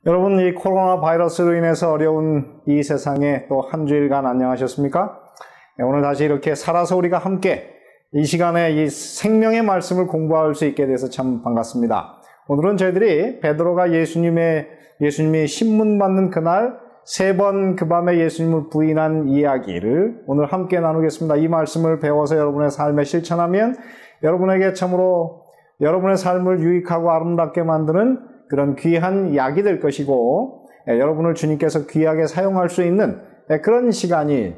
여러분, 이 코로나 바이러스로 인해서 어려운 이 세상에 또 한 주일간 안녕하셨습니까? 오늘 다시 이렇게 살아서 우리가 함께 이 시간에 이 생명의 말씀을 공부할 수 있게 돼서 참 반갑습니다. 오늘은 저희들이 베드로가 예수님이 신문받는 그날 3번 그 밤에 예수님을 부인한 이야기를 오늘 함께 나누겠습니다. 이 말씀을 배워서 여러분의 삶에 실천하면 여러분에게 참으로 여러분의 삶을 유익하고 아름답게 만드는 그런 귀한 약이 될 것이고, 여러분을 주님께서 귀하게 사용할 수 있는 그런 시간이,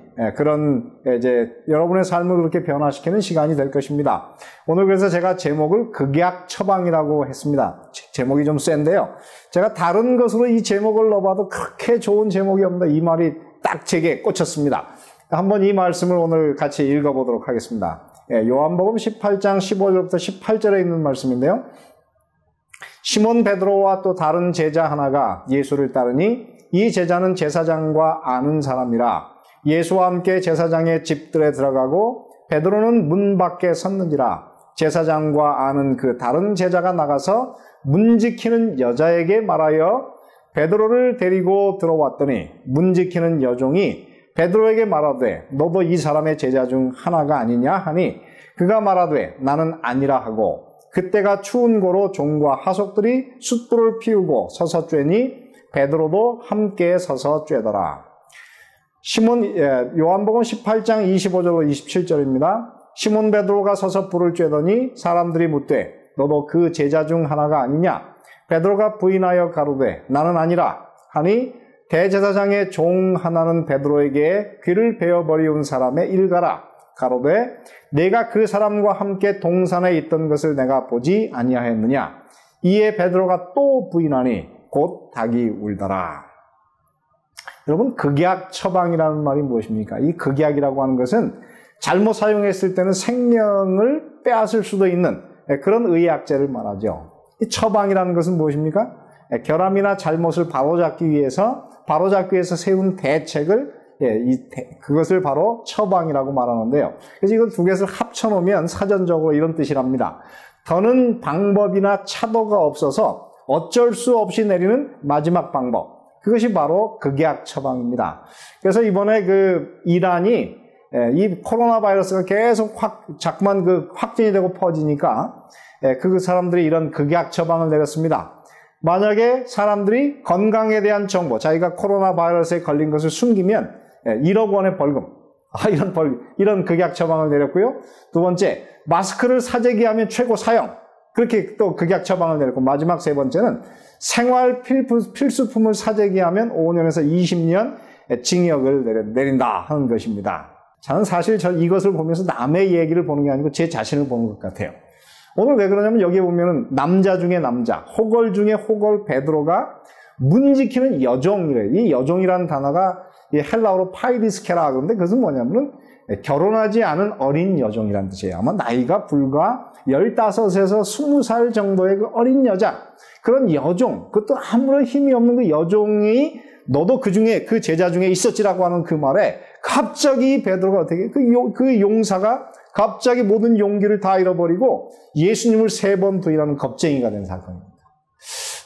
여러분의 삶을 그렇게 변화시키는 시간이 될 것입니다. 오늘 그래서 제가 제목을 극약 처방이라고 했습니다. 제목이 좀 센데요. 제가 다른 것으로 이 제목을 넣어봐도 그렇게 좋은 제목이 없는데 이 말이 딱 제게 꽂혔습니다. 한번 이 말씀을 오늘 같이 읽어보도록 하겠습니다. 요한복음 18장 15절부터 18절에 있는 말씀인데요. 시몬 베드로와 또 다른 제자 하나가 예수를 따르니 이 제자는 제사장과 아는 사람이라 예수와 함께 제사장의 집들에 들어가고 베드로는 문 밖에 섰는지라 제사장과 아는 그 다른 제자가 나가서 문 지키는 여자에게 말하여 베드로를 데리고 들어왔더니 문 지키는 여종이 베드로에게 말하되 너도 이 사람의 제자 중 하나가 아니냐 하니 그가 말하되 나는 아니라 하고 그때가 추운 고로 종과 하속들이 숯불을 피우고 서서 쬐니 베드로도 함께 서서 쬐더라. 요한복음 18장 25절로 27절입니다. 시몬 베드로가 서서 불을 쬐더니 사람들이 묻되 너도 그 제자 중 하나가 아니냐? 베드로가 부인하여 가로되 나는 아니라 하니 대제사장의 종 하나는 베드로에게 귀를 베어버리운 사람의 일가라. 가로되 내가 그 사람과 함께 동산에 있던 것을 내가 보지 아니하였느냐. 이에 베드로가 또 부인하니 곧 닭이 울더라. 여러분, 극약 처방이라는 말이 무엇입니까? 이 극약이라고 하는 것은 잘못 사용했을 때는 생명을 빼앗을 수도 있는 그런 의약제를 말하죠. 이 처방이라는 것은 무엇입니까? 결함이나 잘못을 바로잡기 위해서 세운 대책을 그것을 바로 처방이라고 말하는데요. 그래서 이걸 두 개를 합쳐놓으면 사전적으로 이런 뜻이랍니다. 더는 방법이나 차도가 없어서 어쩔 수 없이 내리는 마지막 방법. 그것이 바로 극약 처방입니다. 그래서 이번에 이란이 이 코로나 바이러스가 계속 자꾸만 확진이 되고 퍼지니까 그 사람들이 이런 극약 처방을 내렸습니다. 만약에 사람들이 건강에 대한 정보, 자기가 코로나 바이러스에 걸린 것을 숨기면 1억 원의 벌금, 이런 극약 처방을 내렸고요. 두 번째, 마스크를 사재기 하면 최고 사형, 그렇게 또 극약 처방을 내렸고, 마지막 세 번째는 생활 필수품을 사재기 하면 5년에서 20년 징역을 내린다 하는 것입니다. 저는 사실 이것을 보면서 남의 얘기를 보는 게 아니고 제 자신을 보는 것 같아요. 오늘 왜 그러냐면 여기에 보면은 남자 중에 남자, 호걸 중에 호걸 베드로가 문 지키는 여종이래요. 이 여종이라는 단어가 헬라어로 파이리스케라 그런데 그것은 뭐냐면은 결혼하지 않은 어린 여종이라는 뜻이에요. 아마 나이가 불과 15에서 20살 정도의 그 어린 여자, 그런 여종, 그것도 아무런 힘이 없는 그 여종이 너도 그 제자 중에 있었지라고 하는 그 말에 갑자기 베드로가 어떻게 그 용사가 갑자기 모든 용기를 다 잃어버리고 예수님을 3번 부인하는 겁쟁이가 된 사건입니다.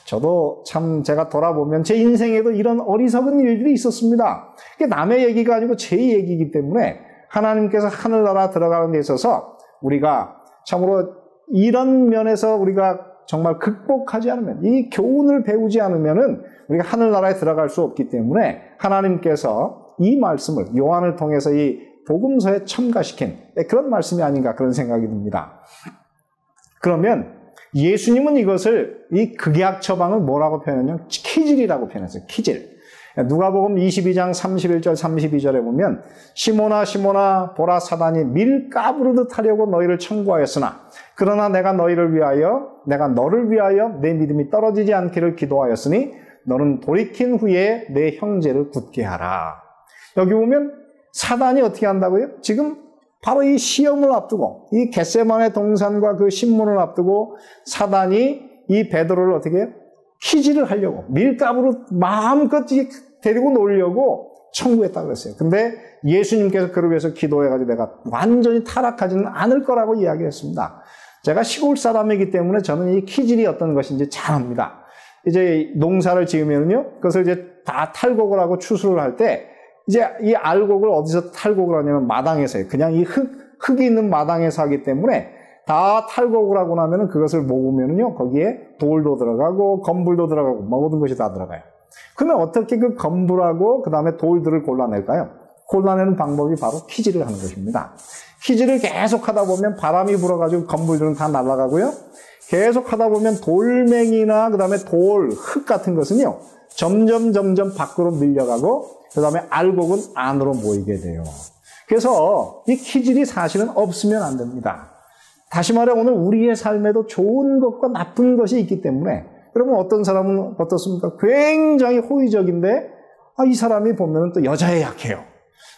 저도 참 제가 돌아보면 제 인생에도 이런 어리석은 일들이 있었습니다. 이게 남의 얘기가 아니고 제 얘기이기 때문에 하나님께서 하늘나라 들어가는 데 있어서 우리가 참으로 이런 면에서 우리가 정말 극복하지 않으면, 이 교훈을 배우지 않으면은 우리가 하늘나라에 들어갈 수 없기 때문에 하나님께서 이 말씀을 요한을 통해서 이 복음서에 첨가시킨 그런 말씀이 아닌가 그런 생각이 듭니다. 그러면 예수님은 이것을 이 극약 처방을 뭐라고 표현했냐면 키질이라고 표현했어요. 키질. 누가복음 22장 31절 32절에 보면 시몬아 시몬아 보라 사단이 밀 까부르듯 하려고 너희를 청구하였으나 그러나 내가 너를 위하여 내 믿음이 떨어지지 않기를 기도하였으니 너는 돌이킨 후에 내 형제를 굳게 하라. 여기 보면 사단이 어떻게 한다고요? 지금 바로 이 시험을 앞두고 이 겟세마네 동산과 그 신문을 앞두고 사단이 이 베드로를 어떻게 해요? 키질을 하려고 밀가부로 마음껏 데리고 놀려고 청구했다고 그랬어요. 근데 예수님께서 그를 위해서 기도해가지고 내가 완전히 타락하지는 않을 거라고 이야기했습니다. 제가 시골 사람이기 때문에 저는 이 키질이 어떤 것인지 잘 압니다. 이제 농사를 지으면요, 그것을 이제 다 탈곡을 하고 추수를 할 때, 이제 이 알곡을 어디서 탈곡을 하냐면 마당에서요. 그냥 이 흙이 있는 마당에서 하기 때문에 다 탈곡을 하고 나면은 그것을 모으면은요, 거기에 돌도 들어가고 건불도 들어가고 모든 것이 다 들어가요. 그러면 어떻게 그 건불하고 그 다음에 돌들을 골라낼까요? 골라내는 방법이 바로 키질을 하는 것입니다. 키질을 계속 하다 보면 바람이 불어가지고 건불들은 다 날아가고요. 계속 하다 보면 돌멩이나 그 다음에 흙 같은 것은요, 점점 밖으로 밀려가고 그 다음에 알곡은 안으로 모이게 돼요. 그래서 이 키질이 사실은 없으면 안 됩니다. 다시 말해 오늘 우리의 삶에도 좋은 것과 나쁜 것이 있기 때문에 여러분 어떤 사람은 어떻습니까? 굉장히 호의적인데 이 사람이 보면 또 여자에 약해요.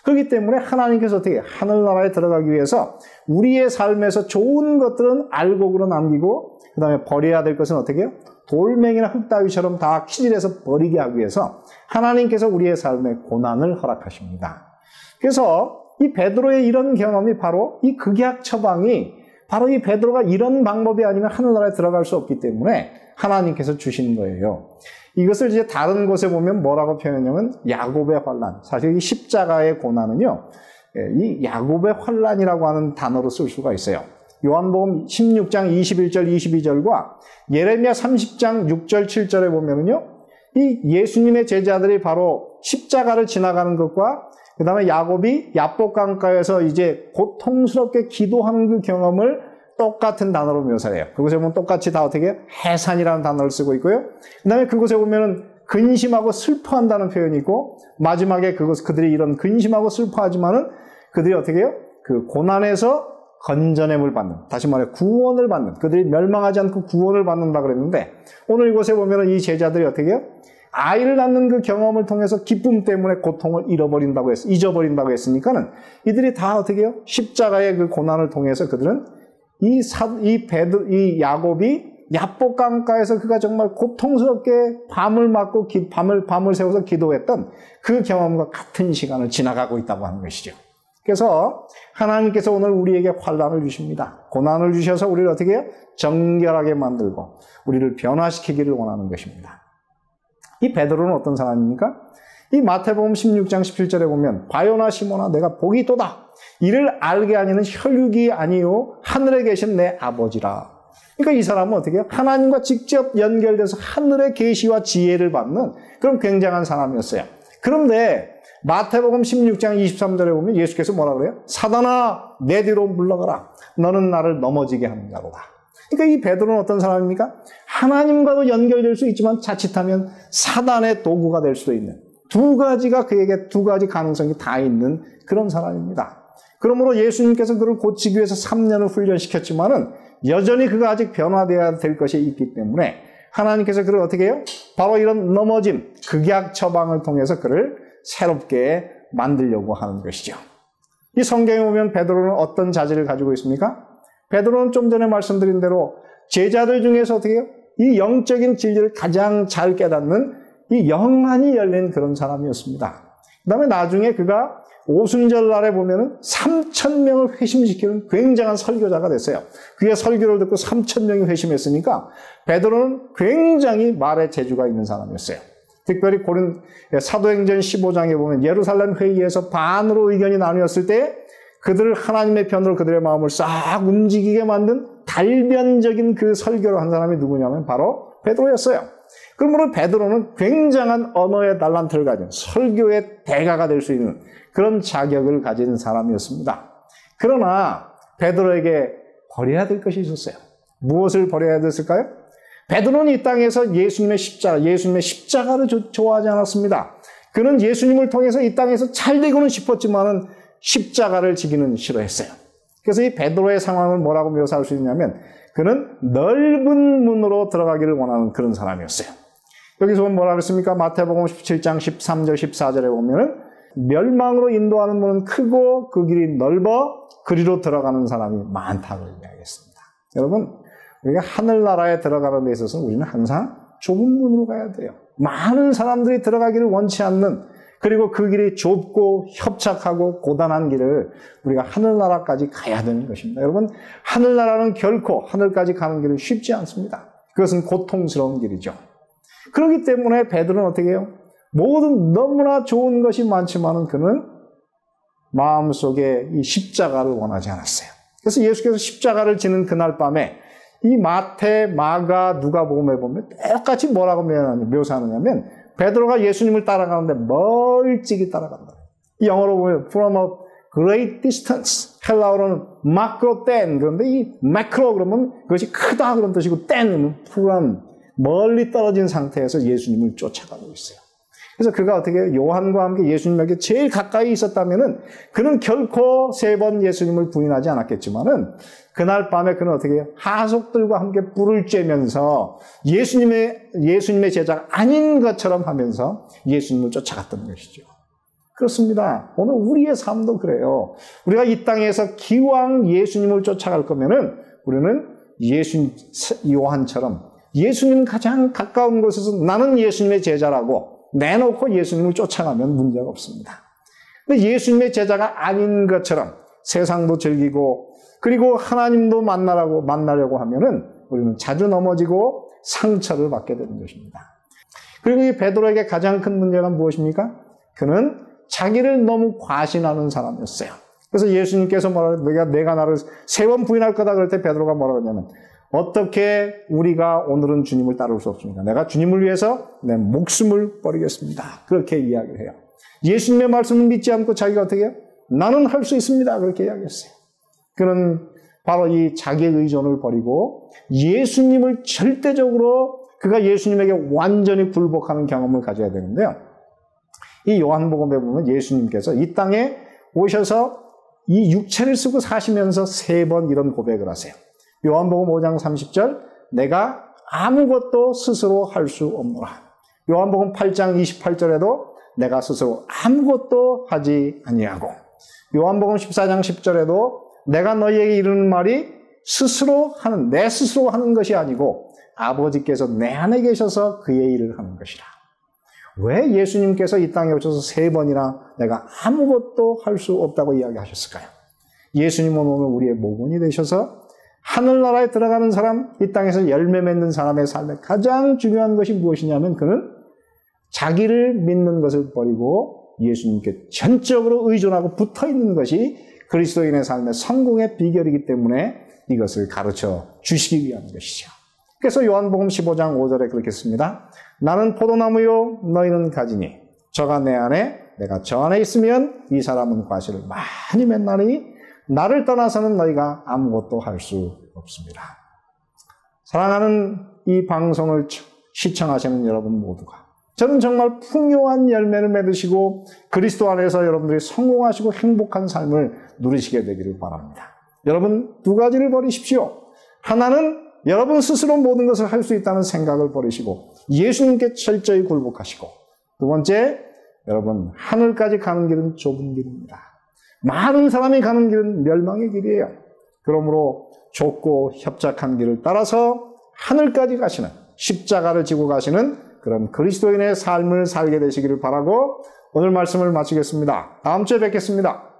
그렇기 때문에 하나님께서 어떻게 하늘나라에 들어가기 위해서 우리의 삶에서 좋은 것들은 알곡으로 남기고 그 다음에 버려야 될 것은 어떻게 해요? 돌멩이나 흙 따위처럼 다 키질해서 버리게 하기 위해서 하나님께서 우리의 삶에 고난을 허락하십니다. 그래서 이 베드로의 이런 경험이 바로 이 극약 처방이 바로 이 베드로가 이런 방법이 아니면 하늘나라에 들어갈 수 없기 때문에 하나님께서 주신 거예요. 이것을 이제 다른 곳에 보면 뭐라고 표현하냐면 야곱의 환난. 사실 이 십자가의 고난은요, 이 야곱의 환난이라고 하는 단어로 쓸 수가 있어요. 요한복음 16장 21절 22절과 예레미야 30장 6절 7절에 보면은요, 이 예수님의 제자들이 바로 십자가를 지나가는 것과 그 다음에 야곱이 야복강가에서 이제 고통스럽게 기도하는 그 경험을 똑같은 단어로 묘사해요. 그곳에 보면 똑같이 다 어떻게 해산이라는 단어를 쓰고 있고요. 그 다음에 그곳에 보면은 근심하고 슬퍼한다는 표현이 있고, 마지막에 그들이 이런 근심하고 슬퍼하지만은 그들이 어떻게 해요? 그 고난에서 건져냄을 받는, 다시 말해 구원을 받는, 그들이 멸망하지 않고 구원을 받는다 그랬는데, 오늘 이곳에 보면은 이 제자들이 어떻게 해요? 아이를 낳는 그 경험을 통해서 기쁨 때문에 고통을 잊어버린다고 했으니까는 이들이 다 어떻게 해요? 십자가의 그 고난을 통해서 그들은 이 야곱이 야복강가에서 그가 정말 고통스럽게 밤을 새워서 기도했던 그 경험과 같은 시간을 지나가고 있다고 하는 것이죠. 그래서 하나님께서 오늘 우리에게 환난을 주십니다. 고난을 주셔서 우리를 어떻게 해요? 정결하게 만들고 우리를 변화시키기를 원하는 것입니다. 이 베드로는 어떤 사람입니까? 이 마태복음 16장 17절에 보면 바요나 시몬아 내가 복이 있도다. 이를 알게 하니는 혈육이 아니요 하늘에 계신 내 아버지라. 그러니까 이 사람은 어떻게 해요? 하나님과 직접 연결돼서 하늘의 계시와 지혜를 받는 그런 굉장한 사람이었어요. 그런데 마태복음 16장 23절에 보면 예수께서 뭐라 그래요? 사단아 내 뒤로 물러가라. 너는 나를 넘어지게 하는 자로다. 그러니까 이 베드로는 어떤 사람입니까? 하나님과도 연결될 수 있지만 자칫하면 사단의 도구가 될 수도 있는 그에게 두 가지 가능성이 다 있는 그런 사람입니다. 그러므로 예수님께서 그를 고치기 위해서 3년을 훈련시켰지만은 여전히 그가 아직 변화되어야 될 것이 있기 때문에 하나님께서 그를 어떻게 해요? 바로 이런 넘어짐, 극약 처방을 통해서 그를 새롭게 만들려고 하는 것이죠. 이 성경에 보면 베드로는 어떤 자질을 가지고 있습니까? 베드로는 좀 전에 말씀드린 대로 제자들 중에서 어떻게 해요? 이 영적인 진리를 가장 잘 깨닫는 이 영안이 열린 그런 사람이었습니다. 그 다음에 나중에 그가 오순절 날에 보면은 3,000명을 회심시키는 굉장한 설교자가 됐어요. 그의 설교를 듣고 3,000명이 회심했으니까 베드로는 굉장히 말의 재주가 있는 사람이었어요. 특별히 사도행전 15장에 보면 예루살렘 회의에서 반으로 의견이 나뉘었을 때 그들을 하나님의 편으로 그들의 마음을 싹 움직이게 만든 달변적인 그 설교를 한 사람이 누구냐면 바로 베드로였어요. 그러므로 베드로는 굉장한 언어의 달란트를 가진 설교의 대가가 될 수 있는 그런 자격을 가진 사람이었습니다. 그러나 베드로에게 버려야 될 것이 있었어요. 무엇을 버려야 됐을까요? 베드로는 이 땅에서 예수님의 십자가를 좋아하지 않았습니다. 그는 예수님을 통해서 이 땅에서 잘 되고는 싶었지만은 십자가를 지기는 싫어했어요. 그래서 이 베드로의 상황을 뭐라고 묘사할 수 있냐면 그는 넓은 문으로 들어가기를 원하는 그런 사람이었어요. 여기서 보면 뭐라고 했습니까? 마태복음 17장 13절 14절에 보면은 멸망으로 인도하는 문은 크고 그 길이 넓어 그리로 들어가는 사람이 많다고 이야기했습니다. 여러분, 우리가 하늘나라에 들어가는 데 있어서 우리는 항상 좁은 문으로 가야 돼요. 많은 사람들이 들어가기를 원치 않는 그리고 그 길이 좁고 협착하고 고단한 길을 우리가 하늘나라까지 가야 되는 것입니다. 여러분, 하늘나라는 결코 하늘까지 가는 길은 쉽지 않습니다. 그것은 고통스러운 길이죠. 그렇기 때문에 베드로는 어떻게 해요? 모든 너무나 좋은 것이 많지만은 그는 마음속에 이 십자가를 원하지 않았어요. 그래서 예수께서 십자가를 지는 그날 밤에 이 마태, 마가, 누가복음에 보면 똑같이 뭐라고 묘사하느냐면 베드로가 예수님을 따라가는데 멀찍이 따라간다. 이 영어로 보면 from a great distance. 헬라어로는 마크로 땐. 그런데 이 마크로 그러면 그것이 크다 그런 뜻이고 땐은 from 멀리 떨어진 상태에서 예수님을 쫓아가고 있어요. 그래서 그가 어떻게 해요? 요한과 함께 예수님에게 제일 가까이 있었다면은 그는 결코 3번 예수님을 부인하지 않았겠지만은 그날 밤에 그는 어떻게 해요? 하속들과 함께 불을 쬐면서 예수님의 제자가 아닌 것처럼 하면서 예수님을 쫓아갔던 것이죠. 그렇습니다. 오늘 우리의 삶도 그래요. 우리가 이 땅에서 기왕 예수님을 쫓아갈 거면은 우리는 요한처럼 예수님 가장 가까운 곳에서 나는 예수님의 제자라고 내놓고 예수님을 쫓아가면 문제가 없습니다. 근데 예수님의 제자가 아닌 것처럼 세상도 즐기고 그리고 하나님도 만나려고 하면은 우리는 자주 넘어지고 상처를 받게 되는 것입니다. 그리고 이 베드로에게 가장 큰 문제가 무엇입니까? 그는 자기를 너무 과신하는 사람이었어요. 그래서 예수님께서 내가 나를 3번 부인할 거다 그럴 때 베드로가 뭐라고 했냐면 어떻게 우리가 오늘은 주님을 따를 수 없습니까? 내가 주님을 위해서 내 목숨을 버리겠습니다. 그렇게 이야기를 해요. 예수님의 말씀을 믿지 않고 자기가 어떻게 해요? 나는 할 수 있습니다. 그렇게 이야기했어요. 그는 바로 이 자기의 의존을 버리고 예수님을 절대적으로 그가 예수님에게 완전히 굴복하는 경험을 가져야 되는데요. 이 요한복음에 보면 예수님께서 이 땅에 오셔서 이 육체를 쓰고 사시면서 3번 이런 고백을 하세요. 요한복음 5장 30절 내가 아무것도 스스로 할 수 없노라. 요한복음 8장 28절에도 내가 스스로 아무것도 하지 아니하고 요한복음 14장 10절에도 내가 너희에게 이르는 말이 내 스스로 하는 것이 아니고 아버지께서 내 안에 계셔서 그의 일을 하는 것이라. 왜 예수님께서 이 땅에 오셔서 3번이나 내가 아무것도 할 수 없다고 이야기하셨을까요? 예수님은 오늘 우리의 모본이 되셔서 하늘나라에 들어가는 사람, 이 땅에서 열매 맺는 사람의 삶에 가장 중요한 것이 무엇이냐면 그는 자기를 믿는 것을 버리고 예수님께 전적으로 의존하고 붙어있는 것이 그리스도인의 삶의 성공의 비결이기 때문에 이것을 가르쳐 주시기 위한 것이죠. 그래서 요한복음 15장 5절에 그렇게 씁니다. 나는 포도나무요 너희는 가지니 저가 내 안에 내가 저 안에 있으면 이 사람은 과실을 많이 맺나니 나를 떠나서는 너희가 아무것도 할 수 없습니다. 사랑하는 이 방송을 시청하시는 여러분 모두가 저는 정말 풍요한 열매를 맺으시고 그리스도 안에서 여러분들이 성공하시고 행복한 삶을 누리시게 되기를 바랍니다. 여러분 2가지를 버리십시오. 하나는 여러분 스스로 모든 것을 할 수 있다는 생각을 버리시고 예수님께 철저히 굴복하시고 2번째, 여러분 하늘까지 가는 길은 좁은 길입니다. 많은 사람이 가는 길은 멸망의 길이에요. 그러므로 좁고 협착한 길을 따라서 하늘까지 가시는 십자가를 지고 가시는 그런 그리스도인의 삶을 살게 되시기를 바라고 오늘 말씀을 마치겠습니다. 다음 주에 뵙겠습니다.